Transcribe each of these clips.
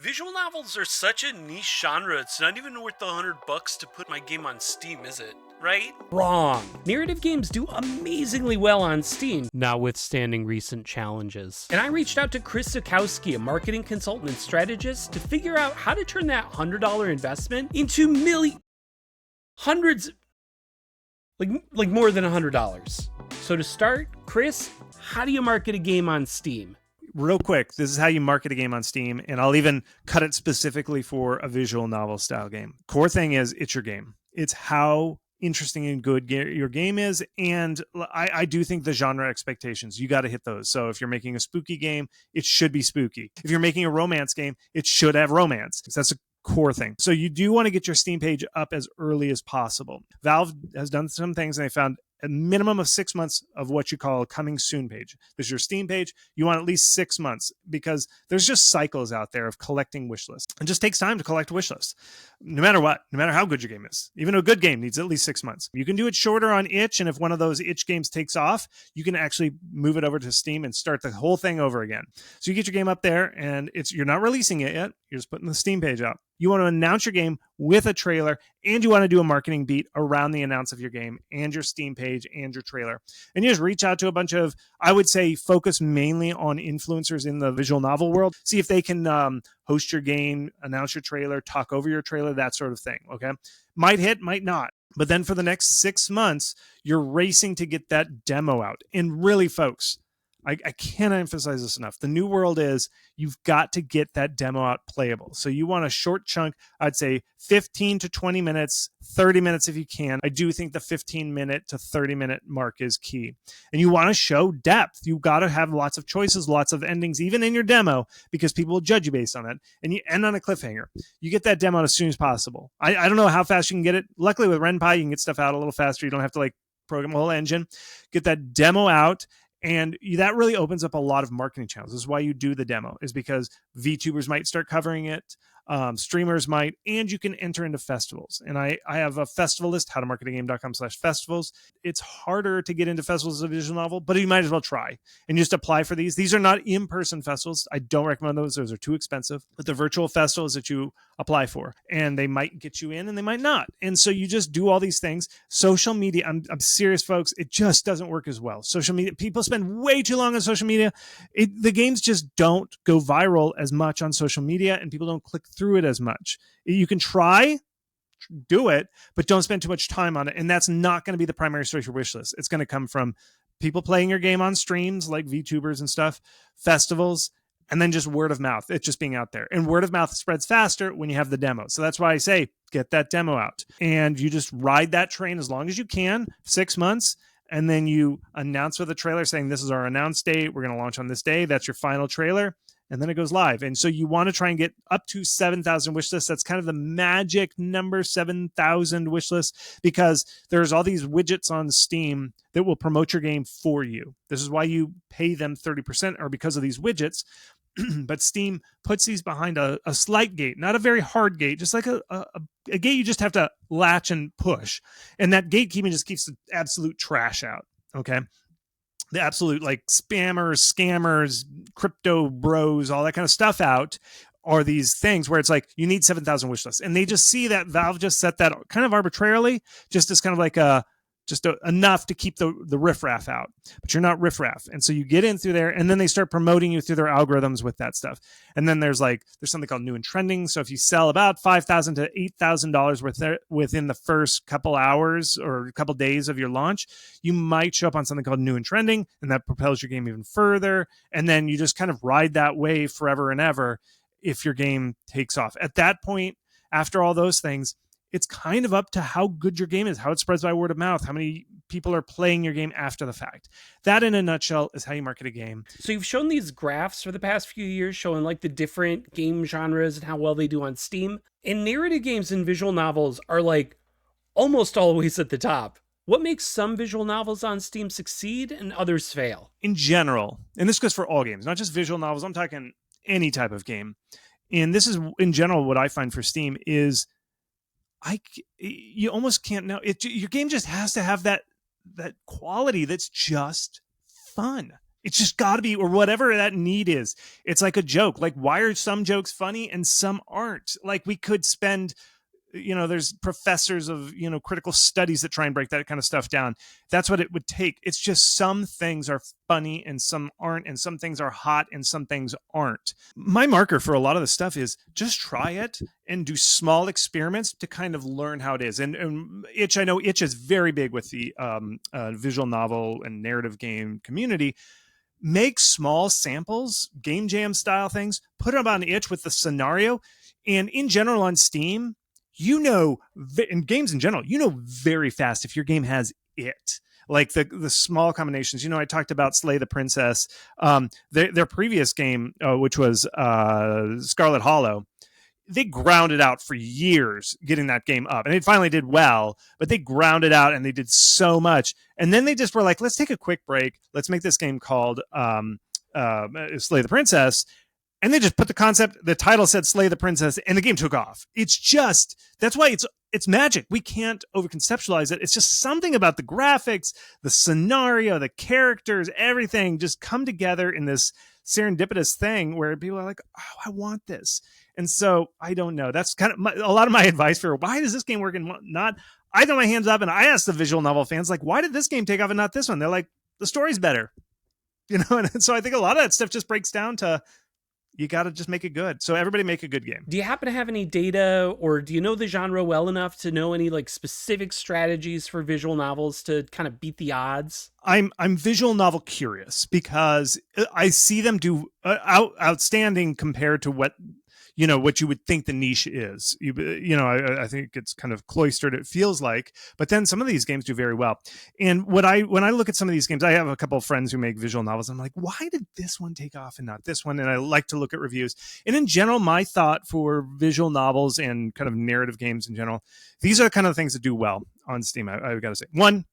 Visual novels are such a niche genre, it's not even worth the $100 to put my game on Steam, is it? Right? Wrong. Narrative games do amazingly well on Steam, notwithstanding recent challenges. And I reached out to Chris Zukowski, a marketing consultant and strategist, to figure out how to turn that $100 investment into hundreds, like more than $100. So to start, Chris, how do you market a game on Steam? Real quick, this is how you market a game on Steam, and I'll even cut it specifically for a visual novel style game. Core thing is it's your game. It's how interesting and good your game is, and I do think the genre expectations, you got to hit those. So if you're making a spooky game, it should be spooky. If you're making a romance game, it should have romance. That's a core thing. So you do want to get your Steam page up as early as possible. Valve has done some things, and they found a minimum of 6 months of what you call a coming soon page. This is your Steam page. You want at least 6 months because there's just cycles out there of collecting wish lists. It just takes time to collect wish lists. No matter what, no matter how good your game is. Even a good game needs at least 6 months. You can do it shorter on itch, and if one of those itch games takes off, you can actually move it over to Steam and start the whole thing over again. So you get your game up there, and you're not releasing it yet. You're just putting the Steam page up. You want to announce your game with a trailer, and you want to do a marketing beat around the announce of your game and your Steam page and your trailer. And you just reach out to a bunch of, I would say, focus mainly on influencers in the visual novel world. See if they can host your game, announce your trailer, talk over your trailer, that sort of thing. Okay. Might hit, might not. But then for the next 6 months, you're racing to get that demo out. And really, folks, I can't emphasize this enough. The new world is you've got to get that demo out playable. So you want a short chunk, I'd say 15 to 20 minutes, 30 minutes if you can. I do think the 15-minute to 30-minute mark is key. And you want to show depth. You've got to have lots of choices, lots of endings, even in your demo, because people will judge you based on that. And you end on a cliffhanger. You get that demo out as soon as possible. I don't know how fast you can get it. Luckily with RenPy, you can get stuff out a little faster. You don't have to program a whole engine. Get that demo out. And that really opens up a lot of marketing channels. This is why you do the demo, is because VTubers might start covering it, streamers might, and you can enter into festivals. And I have a festival list, howtomarketagame.com/festivals. It's harder to get into festivals as a visual novel, but you might as well try and just apply for these. These are not in-person festivals. I don't recommend those. Those are too expensive. But the virtual festivals that you apply for, and they might get you in and they might not. And so you just do all these things. Social media, I'm serious, folks, it just doesn't work as well. Social media, people spend way too long on social media. The games just don't go viral as much on social media, and people don't click through it as much. You can try, do it, but don't spend too much time on it. And that's not going to be the primary source of your wish list. It's going to come from people playing your game on streams like VTubers and stuff, festivals, and then just word of mouth. It's just being out there. And word of mouth spreads faster when you have the demo. So that's why I say get that demo out. And you just ride that train as long as you can, 6 months. And then you announce with a trailer saying, this is our announce date. We're going to launch on this day. That's your final trailer. And then it goes live. And so you want to try and get up to 7,000 wish lists. That's kind of the magic number, 7,000 wish lists, because there's all these widgets on Steam that will promote your game for you. This is why you pay them 30%, or because of these widgets. But Steam puts these behind a slight gate, not a very hard gate, just like a gate you just have to latch and push. And that gatekeeping just keeps the absolute trash out. Okay. The absolute spammers, scammers, crypto bros, all that kind of stuff out are these things where it's you need 7,000 wish lists. And they just see that Valve just set that kind of arbitrarily, just as kind of enough to keep the riffraff out, but you're not riffraff. And so you get in through there, and then they start promoting you through their algorithms with that stuff. And then there's something called new and trending. So if you sell about $5,000 to $8,000 worth within the first couple hours or a couple days of your launch, you might show up on something called new and trending, and that propels your game even further. And then you just kind of ride that wave forever and ever if your game takes off. At that point, after all those things, it's kind of up to how good your game is, how it spreads by word of mouth, how many people are playing your game after the fact. That, in a nutshell, is how you market a game. So you've shown these graphs for the past few years showing the different game genres and how well they do on Steam. And narrative games and visual novels are almost always at the top. What makes some visual novels on Steam succeed and others fail? In general, and this goes for all games, not just visual novels, I'm talking any type of game. And this is, in general, what I find for Steam is you almost can't know it. Your game just has to have that quality that's just fun. It's just got to be, or whatever that need is. It's like a joke. Like, why are some jokes funny and some aren't? Like, we could spend, there's professors of, critical studies that try and break that kind of stuff down. That's what it would take. It's just some things are funny and some aren't, and some things are hot and some things aren't. My marker for a lot of the stuff is just try it and do small experiments to kind of learn how it is. And Itch, I know Itch is very big with the visual novel and narrative game community. Make small samples, game jam style things, put them on Itch with the scenario. And in general on Steam, in games in general, very fast if your game has it. Like the small combinations. I talked about Slay the Princess. Their previous game, which was Scarlet Hollow, they ground it out for years getting that game up. And it finally did well, but they ground it out and they did so much. And then they just were like, let's take a quick break. Let's make this game called Slay the Princess. And they just put the title said Slay the Princess, and the game took off. That's why it's magic. We can't overconceptualize it. It's just something about the graphics, the scenario, the characters, everything just come together in this serendipitous thing where people are like, oh, I want this. And so I don't know. That's kind of a lot of my advice for why does this game work and not. I throw my hands up and I ask the visual novel fans, like, why did this game take off and not this one? They're like, the story's better. And so I think a lot of that stuff just breaks down to, you got to just make it good. So everybody make a good game. Do you happen to have any data, or do you know the genre well enough to know any like specific strategies for visual novels to kind of beat the odds? I'm visual novel curious because I see them do outstanding compared to what you would think the niche is. I think it's kind of cloistered, it feels like, but then some of these games do very well. And when I look at some of these games, I have a couple of friends who make visual novels. I'm like, why did this one take off and not this one? And I like to look at reviews. And in general, my thought for visual novels and kind of narrative games in general, these are the kind of things that do well on Steam. I've got to say, one,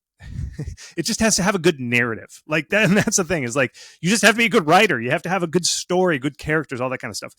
it just has to have a good narrative like that. And that's the thing, is like, you just have to be a good writer. You have to have a good story, good characters, all that kind of stuff.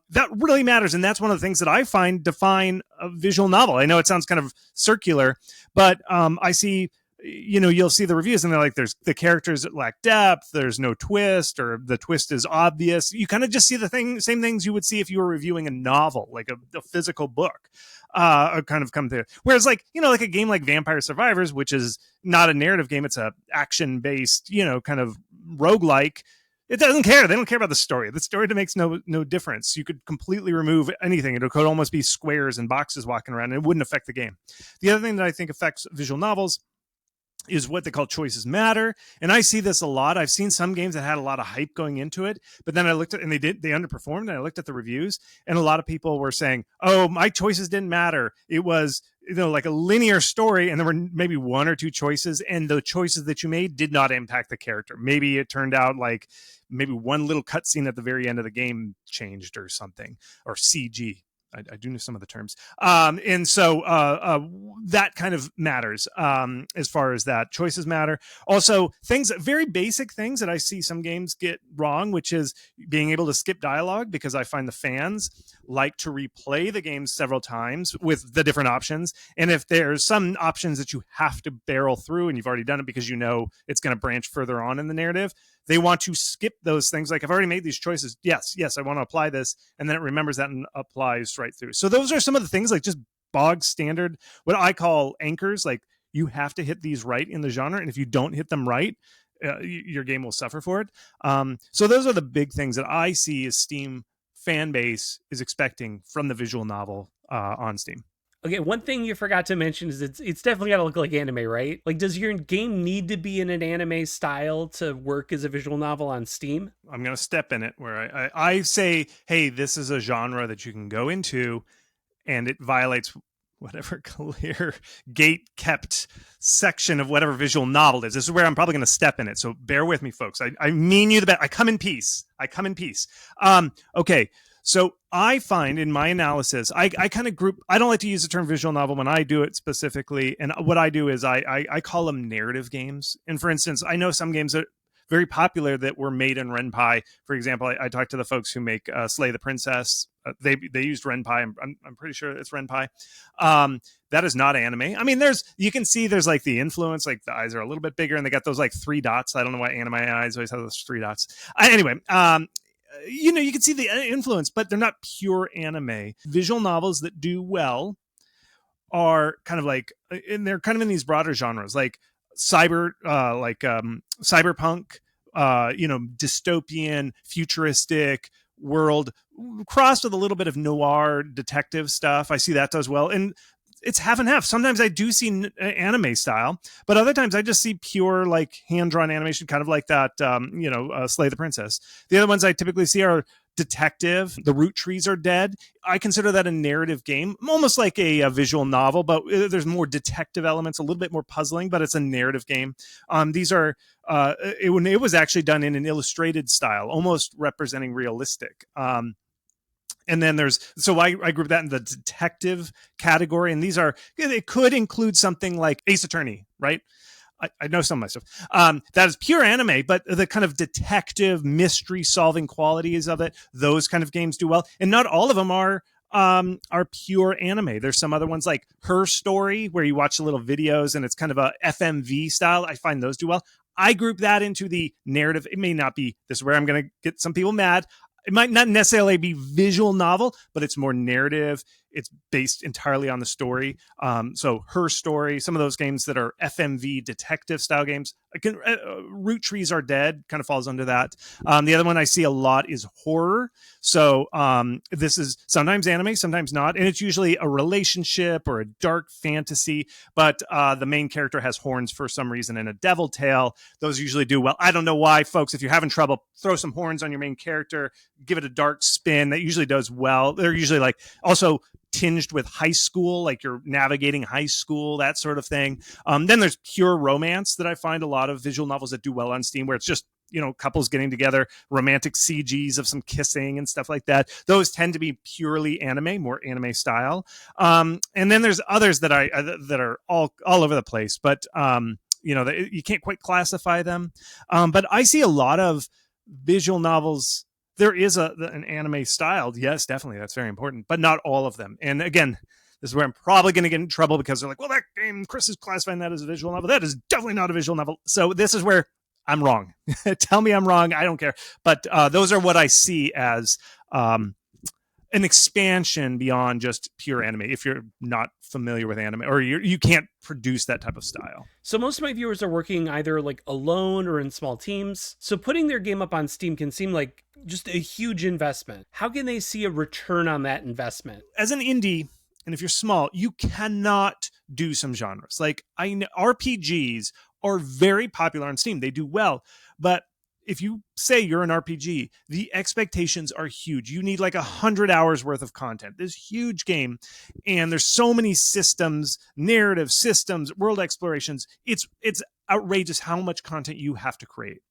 That really matters. And that's one of the things that I find define a visual novel. I know it sounds kind of circular, but I see, you'll see the reviews and they're like, there's the characters that lack depth. There's no twist, or the twist is obvious. You kind of just see the same things you would see if you were reviewing a novel, like a physical book. Kind of come through. Whereas like a game like Vampire Survivors, which is not a narrative game, it's a action based, kind of roguelike. It doesn't care. They don't care about the story. The story makes no difference. You could completely remove anything. It could almost be squares and boxes walking around, and it wouldn't affect the game. The other thing that I think affects visual novels is what they call choices matter. And I see this a lot. I've seen some games that had a lot of hype going into it, but then I looked at, and they underperformed, and I looked at the reviews, and a lot of people were saying, oh, my choices didn't matter. It was, like a linear story, and there were maybe one or two choices, and the choices that you made did not impact the character. Maybe it turned out like maybe one little cutscene at the very end of the game changed or something, or CG. I do know some of the terms. And so that kind of matters as far as that. Choices matter. Also, very basic things that I see some games get wrong, which is being able to skip dialogue, because I find the fans like to replay the game several times with the different options. And if there's some options that you have to barrel through and you've already done it because it's going to branch further on in the narrative, they want to skip those things. Like, I've already made these choices. Yes, I want to apply this. And then it remembers that and applies right through. So those are some of the things, like just bog standard, what I call anchors. Like, you have to hit these right in the genre. And if you don't hit them right, your game will suffer for it. So those are the big things that I see as Steam fan base is expecting from the visual novel on Steam. Okay, one thing you forgot to mention is it's definitely got to look like anime, right? Like, does your game need to be in an anime style to work as a visual novel on Steam? I'm going to step in it where I say, hey, this is a genre that you can go into, and it violates whatever clear gate-kept section of whatever visual novel it is. This is where I'm probably going to step in it, so bear with me, folks. I mean you the best. I come in peace. Okay. So I find in my analysis, I kind of group, I don't like to use the term visual novel when I do it specifically. And what I do is I call them narrative games. And for instance, I know some games that very popular that were made in Ren'Py. For example, I talked to the folks who make Slay the Princess. They used Ren'Py. I'm pretty sure it's Ren'Py. That is not anime. I mean, you can see there's like the influence, like the eyes are a little bit bigger and they got those like 3 dots. I don't know why anime eyes always have those 3 dots. Anyway, you can see the influence, but they're not pure anime. Visual novels that do well are kind of like, and they're kind of in these broader genres, like cyberpunk, dystopian, futuristic world crossed with a little bit of noir detective stuff. I see that does well, and it's half and half. Sometimes I do see anime style, but other times I just see pure like hand-drawn animation, kind of like that, Slay the Princess. The other ones I typically see are detective. The Root Trees Are Dead. I consider that a narrative game, almost like a visual novel, but there's more detective elements, a little bit more puzzling, but it's a narrative game. These are, it was actually done in an illustrated style, almost representing realistic. And then I group that in the detective category. And it could include something like Ace Attorney, right? I know some of my stuff. That is pure anime, but the kind of detective mystery solving qualities of it, those kind of games do well. And not all of them are pure anime. There's some other ones like Her Story, where you watch the little videos and it's kind of a FMV style. I find those do well. I group that into the narrative. It may not be, this is where I'm going to get some people mad. It might not necessarily be visual novel, but it's more narrative. It's based entirely on the story. So Her Story, some of those games that are FMV detective style games. Root Trees Are Dead kind of falls under that. The other one I see a lot is horror. So this is sometimes anime, sometimes not. And it's usually a relationship or a dark fantasy, but the main character has horns for some reason and a devil tail. Those usually do well. I don't know why, folks. If you're having trouble, throw some horns on your main character, give it a dark spin. That usually does well. They're usually like also tinged with high school, like you're navigating high school, that sort of thing. Then there's pure romance that I find a lot of visual novels that do well on Steam, where it's just, couples getting together, romantic CGs of some kissing and stuff like that. Those tend to be purely anime, more anime style. And then there's others that are all over the place, but you can't quite classify them. But I see a lot of visual novels. There is an anime style. Yes, definitely. That's very important, but not all of them. And again, this is where I'm probably going to get in trouble because they're like, well, that game, Chris is classifying that as a visual novel. That is definitely not a visual novel. So this is where I'm wrong. Tell me I'm wrong. I don't care. But those are what I see as an expansion beyond just pure anime, if you're not familiar with anime or you can't produce that type of style. So most of my viewers are working either like alone or in small teams. So putting their game up on Steam can seem like just a huge investment. How can they see a return on that investment? As an indie, and if you're small, you cannot do some genres. Like RPGs are very popular on Steam. They do well, but if you say you're an RPG, the expectations are huge. You need like 100 hours worth of content. This huge game, and there's so many systems, narrative systems, world explorations. It's outrageous how much content you have to create.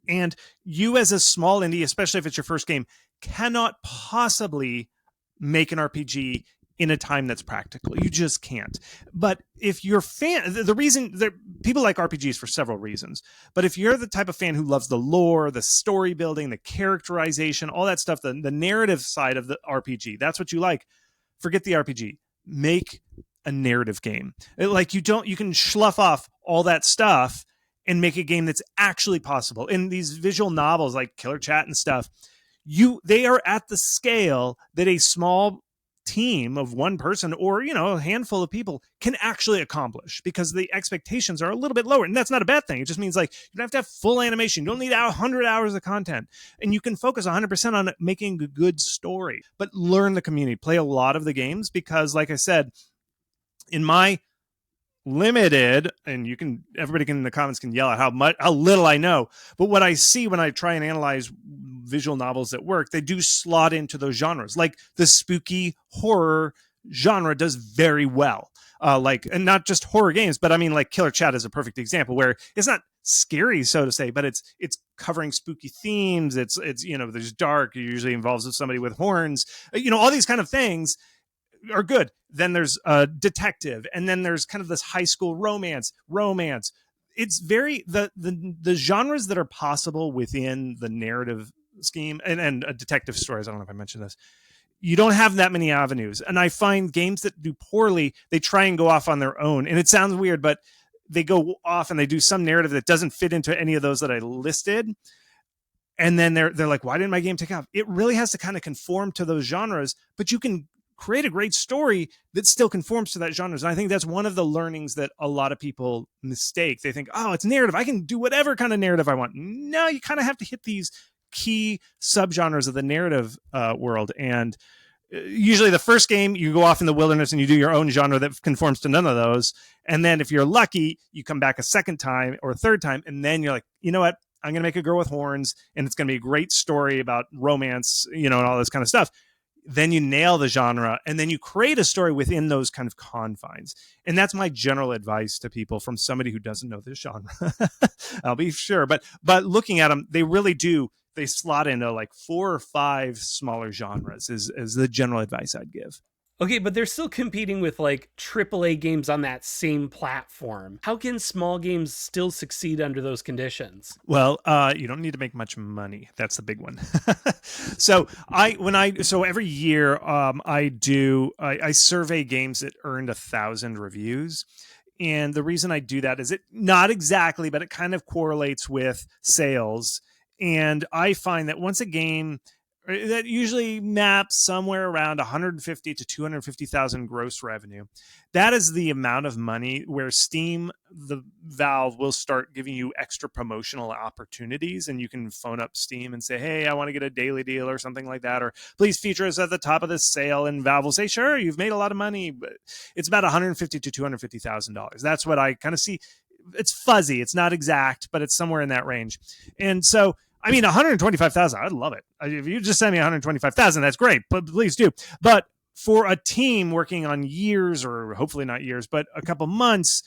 And you as a small indie, especially if it's your first game, cannot possibly make an RPG in a time that's practical. You just can't. But if you're the reason people like RPGs for several reasons, but if you're the type of fan who loves the lore, the story building, the characterization, all that stuff, the narrative side of the RPG, that's what you like, forget the RPG. Make a narrative game. You can slough off all that stuff and make a game that's actually possible. In these visual novels like Killer Chat and stuff, they are at the scale that a small team of one person or a handful of people can actually accomplish, because the expectations are a little bit lower. And that's not a bad thing. It just means like you don't have to have full animation. You don't need 100 hours of content, and you can focus 100% on making a good story. But learn the community, play a lot of the games, because like I said, in my limited, and everybody in the comments can yell at how little I know, but what I see when I try and analyze visual novels that work, they do slot into those genres. Like the spooky horror genre does very well. And not just horror games, but I mean, like Killer Chat is a perfect example where it's not scary, so to say, but it's covering spooky themes. It's there's dark. It usually involves somebody with horns. All these kind of things are good. Then there's a detective, and then there's kind of this high school romance. it's very the genres that are possible within the narrative scheme and detective stories. I don't know if I mentioned this. You don't have that many avenues, and I find games that do poorly, they try and go off on their own, and it sounds weird, but they go off and they do some narrative that doesn't fit into any of those that I listed, and then they're like, why didn't my game take off? It really has to kind of conform to those genres, but you can create a great story that still conforms to that genres. And I think that's one of the learnings that a lot of people mistake. They think, oh, it's narrative, I can do whatever kind of narrative I want. No, you kind of have to hit these key subgenres of the narrative world. And usually the first game, you go off in the wilderness and you do your own genre that conforms to none of those. And then if you're lucky, you come back a second time or a third time, and then you're like, you know what? I'm going to make a girl with horns, and it's going to be a great story about romance, and all this kind of stuff. Then you nail the genre, and then you create a story within those kind of confines. And that's my general advice to people from somebody who doesn't know this genre. I'll be sure. But looking at them, they really do. They slot into like 4 or 5 smaller genres is the general advice I'd give. Okay, but they're still competing with like AAA games on that same platform. How can small games still succeed under those conditions? Well, you don't need to make much money. That's the big one. So every year I survey games that earned 1,000 reviews. And the reason I do that is it not exactly, but it kind of correlates with sales. And I find that once a game that usually maps somewhere around 150 to 250,000 gross revenue. That is the amount of money where Steam, the Valve, will start giving you extra promotional opportunities, and you can phone up Steam and say, hey, I want to get a daily deal or something like that, or please feature us at the top of this sale, and Valve will say, sure, you've made a lot of money, but it's about 150 to $250,000. That's what I kind of see. It's fuzzy. It's not exact, but it's somewhere in that range. And so, I mean, 125,000, I'd love it. If you just send me 125,000, that's great, but please do. But for a team working on years, or hopefully not years, but a couple months,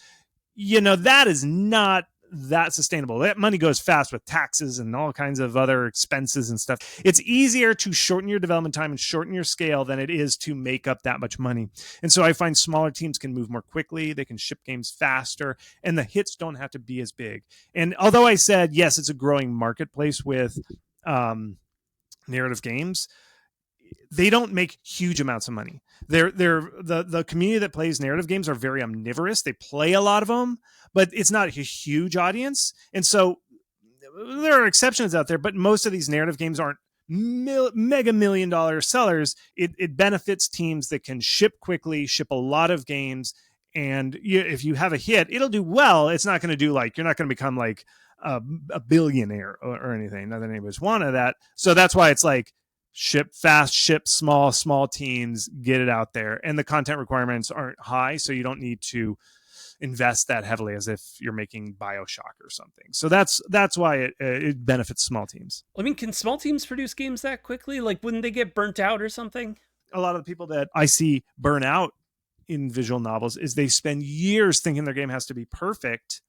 that is not that sustainable. That money goes fast with taxes and all kinds of other expenses and stuff. It's easier to shorten your development time and shorten your scale than it is to make up that much money. And so I find smaller teams can move more quickly, they can ship games faster, and the hits don't have to be as big. And although I said, yes, it's a growing marketplace with narrative games, they don't make huge amounts of money. The community that plays narrative games are very omnivorous. They play a lot of them, but it's not a huge audience. And so there are exceptions out there, but most of these narrative games aren't mega $1 million sellers. It benefits teams that can ship quickly, ship a lot of games. And if you have a hit, it'll do well. It's not going to do like, you're not going to become like a billionaire or anything. Not that anybody's wanted that. So that's why it's like, ship fast, ship small teams, get it out there. And the content requirements aren't high, so you don't need to invest that heavily as if you're making BioShock or something. So that's why it benefits small teams. I mean, can small teams produce games that quickly? Like, wouldn't they get burnt out or something? A lot of the people that I see burn out in visual novels is they spend years thinking their game has to be perfect,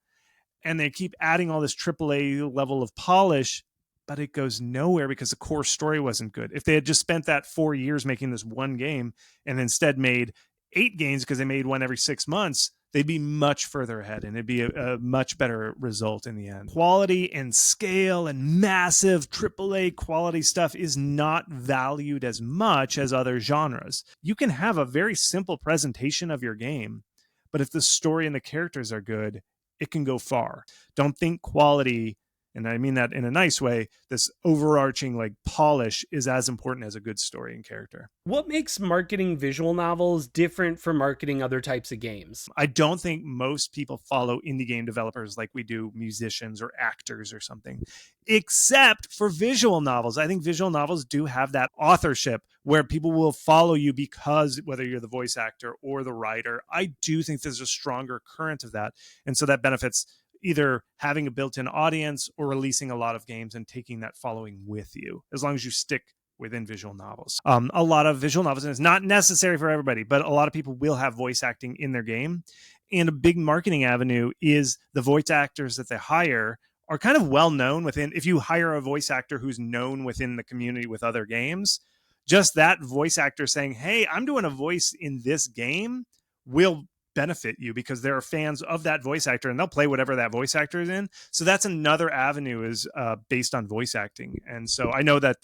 and they keep adding all this AAA level of polish, but it goes nowhere because the core story wasn't good. If they had just spent that 4 years making this one game and instead made 8 games because they made one every 6 months, they'd be much further ahead, and it'd be a much better result in the end. Quality and scale and massive AAA quality stuff is not valued as much as other genres. You can have a very simple presentation of your game, but if the story and the characters are good, it can go far. Don't think quality, and I mean that in a nice way, this overarching like polish is as important as a good story and character. What makes marketing visual novels different from marketing other types of games? I don't think most people follow indie game developers like we do musicians or actors or something, except for visual novels. I think visual novels do have that authorship where people will follow you because whether you're the voice actor or the writer, I do think there's a stronger current of that. And so that benefits either having a built-in audience or releasing a lot of games and taking that following with you, as long as you stick within visual novels. A lot of visual novels, and it's not necessary for everybody, but a lot of people will have voice acting in their game. And a big marketing avenue is the voice actors that they hire are kind of well known within. If you hire a voice actor who's known within the community with other games, just that voice actor saying, hey, I'm doing a voice in this game will benefit you because there are fans of that voice actor and they'll play whatever that voice actor is in. So that's another avenue, is based on voice acting. And so I know that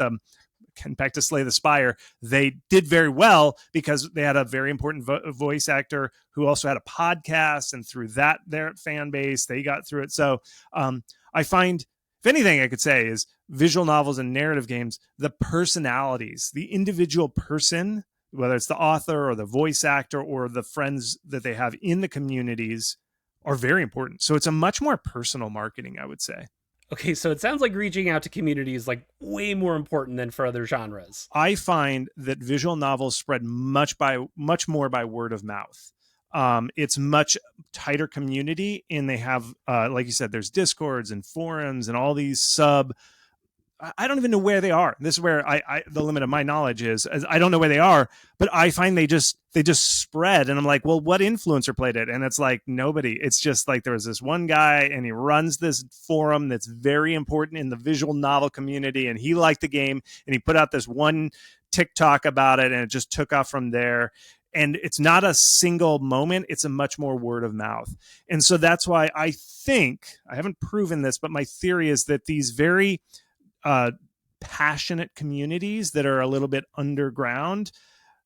back to Slay the Spire, they did very well because they had a very important voice actor who also had a podcast, and through that, their fan base, they got through it. So I find, if anything I could say, is visual novels and narrative games, the personalities, the individual person, whether it's the author or the voice actor or the friends that they have in the communities, are very important. So it's a much more personal marketing, I would say. Okay, so it sounds like reaching out to community is like way more important than for other genres. I find that visual novels spread much more by word of mouth. It's much tighter community, and they have, like you said, there's discords and forums and all these I don't even know where they are. This is where the limit of my knowledge is. I don't know where they are, but I find they just spread. And I'm like, well, what influencer played it? And it's like nobody. It's just like there was this one guy, and he runs this forum that's very important in the visual novel community, and he liked the game, and he put out this one TikTok about it, and it just took off from there. And it's not a single moment. It's a much more word of mouth. And so that's why I think, I haven't proven this, but my theory is that these very passionate communities that are a little bit underground,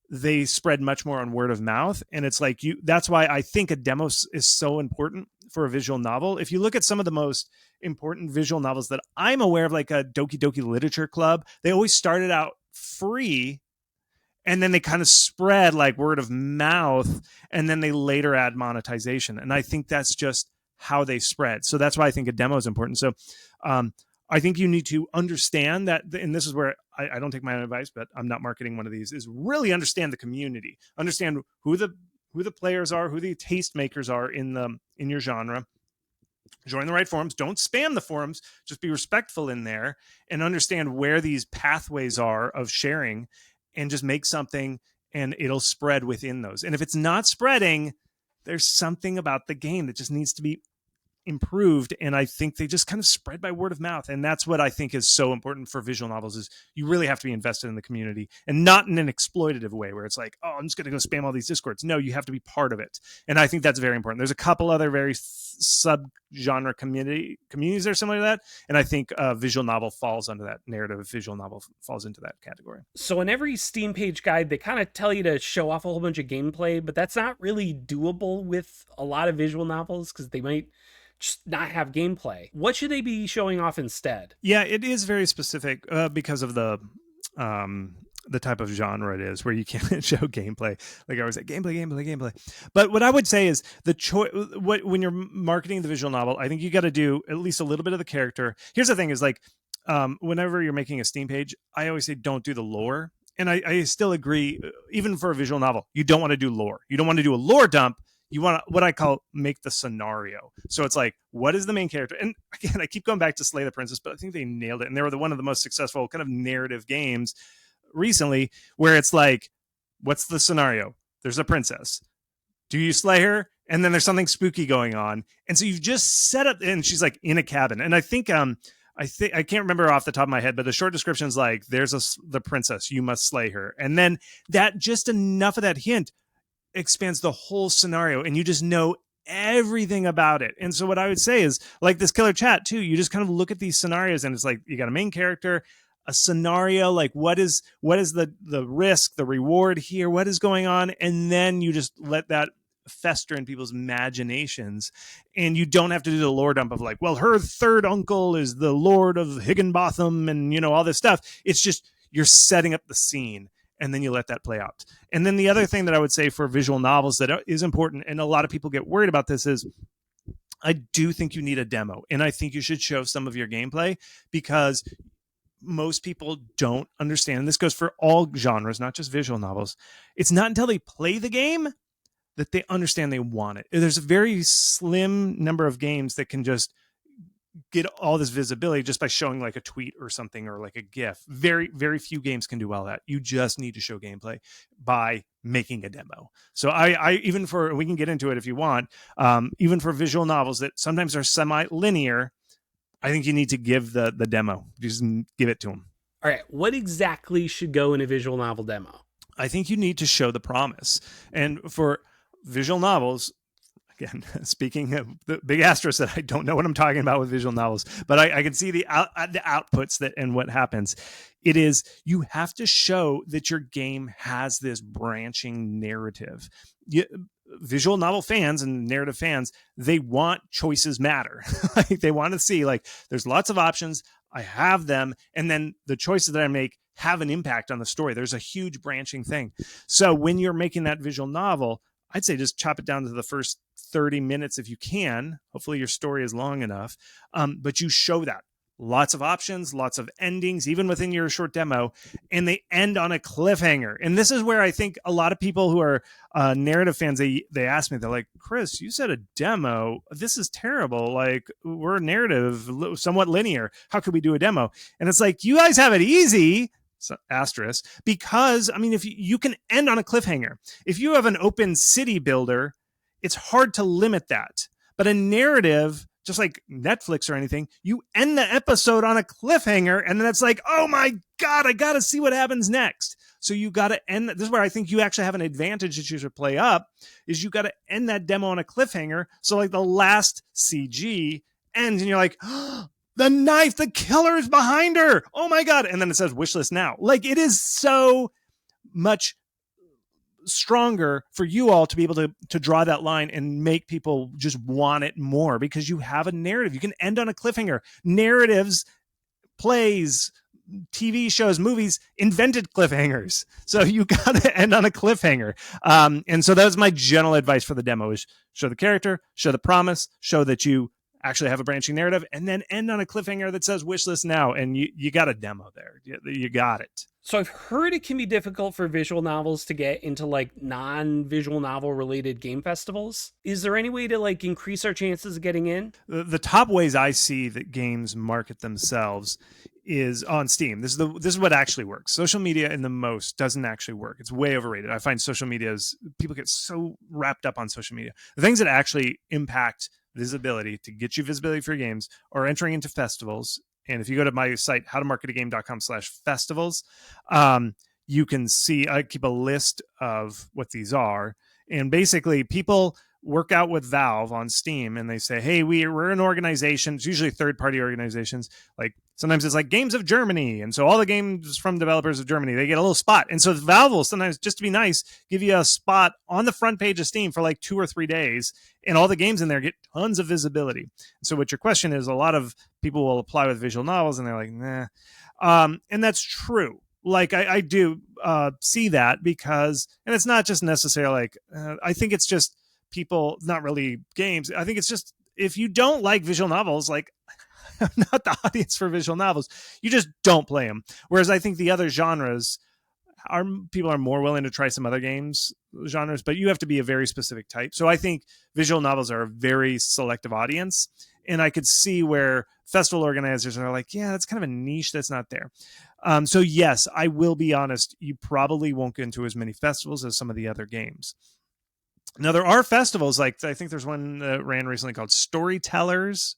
they spread much more on word of mouth. And it's like that's why I think a demo is so important for a visual novel. If you look at some of the most important visual novels that I'm aware of, like a Doki Doki Literature Club, they always started out free, and then they kind of spread like word of mouth, and then they later add monetization. And I think that's just how they spread. So that's why I think a demo is important. So I think you need to understand that, and this is where I don't take my own advice, but I'm not marketing one of these, is really understand the community, understand who the players are, who the taste makers are in your genre. Join the right forums. Don't spam the forums. Just be respectful in there and understand where these pathways are of sharing, and just make something, and it'll spread within those. And if it's not spreading, there's something about the game that just needs to be improved. And I think they just kind of spread by word of mouth. And that's what I think is so important for visual novels, is you really have to be invested in the community, and not in an exploitative way where it's like, oh, I'm just going to go spam all these discords. No, you have to be part of it. And I think that's very important. There's a couple other very sub-genre communities that are similar to that. And I think visual novel falls under that. Narrative visual novel falls into that category. So in every Steam page guide, they kind of tell you to show off a whole bunch of gameplay, but that's not really doable with a lot of visual novels because they might just not have gameplay. What should they be showing off instead? Yeah, it is very specific because of the type of genre it is, where you can't show gameplay. Like I always say, gameplay. But what I would say is when you're marketing the visual novel, I think you got to do at least a little bit of the character. Here's the thing: is like whenever you're making a Steam page, I always say don't do the lore. And I still agree, even for a visual novel, you don't want to do lore. You don't want to do a lore dump. You want to, what I call, make the scenario. So it's like, what is the main character? And again, I keep going back to Slay the Princess, but I think they nailed it. And they were one of the most successful kind of narrative games recently, where it's like, what's the scenario? There's a princess. Do you slay her? And then there's something spooky going on. And so you've just set up, and she's like in a cabin. And I think I can't remember off the top of my head, but the short description is like, there's the princess, you must slay her. And then that, just enough of that hint expands the whole scenario, and you just know everything about it. And so what I would say is, like this killer chat too, you just kind of look at these scenarios, and it's like, you got a main character, a scenario, like what is the risk, the reward here, what is going on, and then you just let that fester in people's imaginations. And you don't have to do the lore dump of like, well, her third uncle is the Lord of Higginbotham, and all this stuff. It's just, you're setting up the scene, and then you let that play out. And then the other thing that I would say for visual novels that is important, and a lot of people get worried about this, is I do think you need a demo. And I think you should show some of your gameplay, because most people don't understand, and this goes for all genres, not just visual novels. It's not until they play the game that they understand they want it. There's a very slim number of games that can just get all this visibility just by showing like a tweet or something, or like a GIF. Very, very few games can do well that. You just need to show gameplay by making a demo. So I even for, we can get into it if you want, even for visual novels that sometimes are semi-linear, I think you need to give the demo. Just give it to them. All right, what exactly should go in a visual novel demo? I think you need to show the promise. And for visual novels, again, speaking of the big asterisk that I don't know what I'm talking about with visual novels, but I can see the outputs that and what happens. It is, you have to show that your game has this branching narrative. Visual novel fans and narrative fans, they want choices matter. Like, they want to see, like, there's lots of options. I have them, and then the choices that I make have an impact on the story. There's a huge branching thing. So when you're making that visual novel, I'd say just chop it down to the first 30 minutes if you can. Hopefully your story is long enough. But you show that. Lots of options, lots of endings, even within your short demo, and they end on a cliffhanger. And this is where I think a lot of people who are narrative fans, they ask me, they're like, Chris, you said a demo. This is terrible. Like, we're narrative, somewhat linear. How could we do a demo? And it's like, you guys have it easy. Asterisk, because I mean, if you can end on a cliffhanger. If you have an open city builder, it's hard to limit that. But a narrative, just like Netflix or anything, you end the episode on a cliffhanger, and then it's like, oh my God, I got to see what happens next. So you got to end. This is where I think you actually have an advantage that you should play up, is you got to end that demo on a cliffhanger. So like the last CG ends, and you're like, oh, the knife, the killer is behind her. Oh my God. And then it says wishlist now. Like, it is so much stronger for you all to be able to draw that line and make people just want it more, because you have a narrative. You can end on a cliffhanger. Narratives, plays, TV shows, movies invented cliffhangers. So you got to end on a cliffhanger. And so that was my general advice for the demo, is show the character, show the promise, show that you actually have a branching narrative, and then end on a cliffhanger that says wishlist now. And you got a demo there. You got it. So I've heard it can be difficult for visual novels to get into like non-visual novel related game festivals. Is there any way to like increase our chances of getting in? The top ways I see that games market themselves is on Steam. This is what actually works. Social media in the most doesn't actually work. It's way overrated. I find social media is, people get so wrapped up on social media. The things that actually impact visibility, to get you visibility for your games, are entering into festivals. And if you go to my site, howtomarketagame.com/festivals, you can see, I keep a list of what these are. And basically, people work out with Valve on Steam, and they say, hey, we're an organization. It's usually third-party organizations. Like, sometimes it's like Games of Germany. And so all the games from developers of Germany, they get a little spot. And so Valve will sometimes, just to be nice, give you a spot on the front page of Steam for like 2 or 3 days. And all the games in there get tons of visibility. And so what your question is, a lot of people will apply with visual novels, and they're like, nah. And that's true. Like, I do see that, because, and it's not just necessarily like, I think it's just people, not really games. I think it's just, if you don't like visual novels, like, I'm not the audience for visual novels, you just don't play them. Whereas I think the other genres, people are more willing to try some other genres, but you have to be a very specific type. So I think visual novels are a very selective audience. And I could see where festival organizers are like, yeah, that's kind of a niche that's not there. So yes, I will be honest, you probably won't get into as many festivals as some of the other games. Now, there are festivals, like I think there's one that ran recently called Storytellers.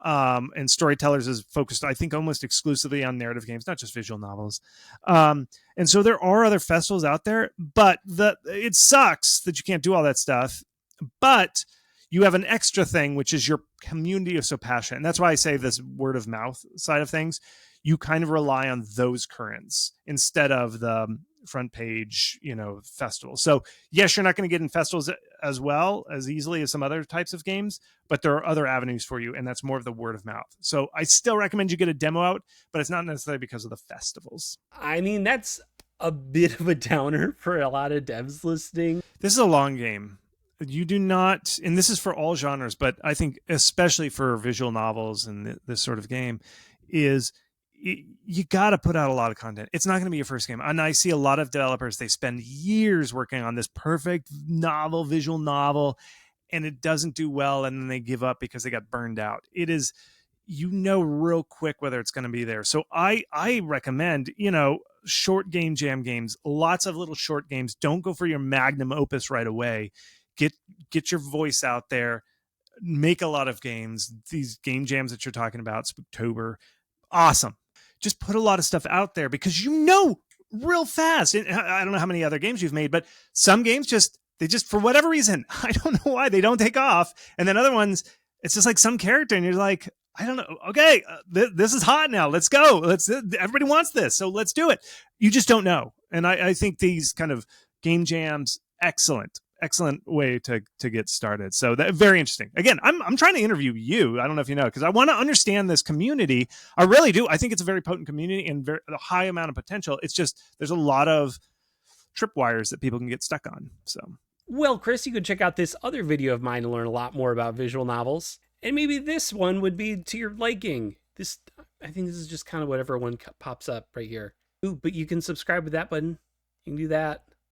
And Storytellers is focused, I think, almost exclusively on narrative games, not just visual novels. And so there are other festivals out there, but it sucks that you can't do all that stuff. But you have an extra thing, which is your community is so passionate. And that's why I say this word of mouth side of things. You kind of rely on those currents instead of the front page, festival. So yes, you're not going to get in festivals as well as easily as some other types of games, but there are other avenues for you, and that's more of the word of mouth. So I still recommend you get a demo out, but it's not necessarily because of the festivals. I mean, that's a bit of a downer for a lot of devs listening. This is a long game. You do not, and this is for all genres, but I think especially for visual novels and this sort of game, is you got to put out a lot of content. It's not going to be your first game. And I see a lot of developers, they spend years working on this perfect visual novel, and it doesn't do well, and then they give up because they got burned out. It is, real quick whether it's going to be there. So I recommend, short game jam games, lots of little short games. Don't go for your magnum opus right away. Get your voice out there. Make a lot of games. These game jams that you're talking about, Spooktober, awesome. Just put a lot of stuff out there, because real fast. And I don't know how many other games you've made, but some games just they just, for whatever reason, I don't know why, they don't take off. And then other ones, it's just like some character and you're like, I don't know. Okay, this is hot now. Let's go. Everybody wants this, so let's do it. You just don't know. And I think these kind of game jams, excellent way to get started. So that very interesting. Again, I'm trying to interview you. I don't know if you know, because I want to understand this community. I really do. I think it's a very potent community and a high amount of potential. It's just there's a lot of tripwires that people can get stuck on. So. Well, Chris, you could check out this other video of mine to learn a lot more about visual novels. And maybe this one would be to your liking. I think this is just kind of whatever one pops up right here. Ooh, but you can subscribe with that button. You can do that.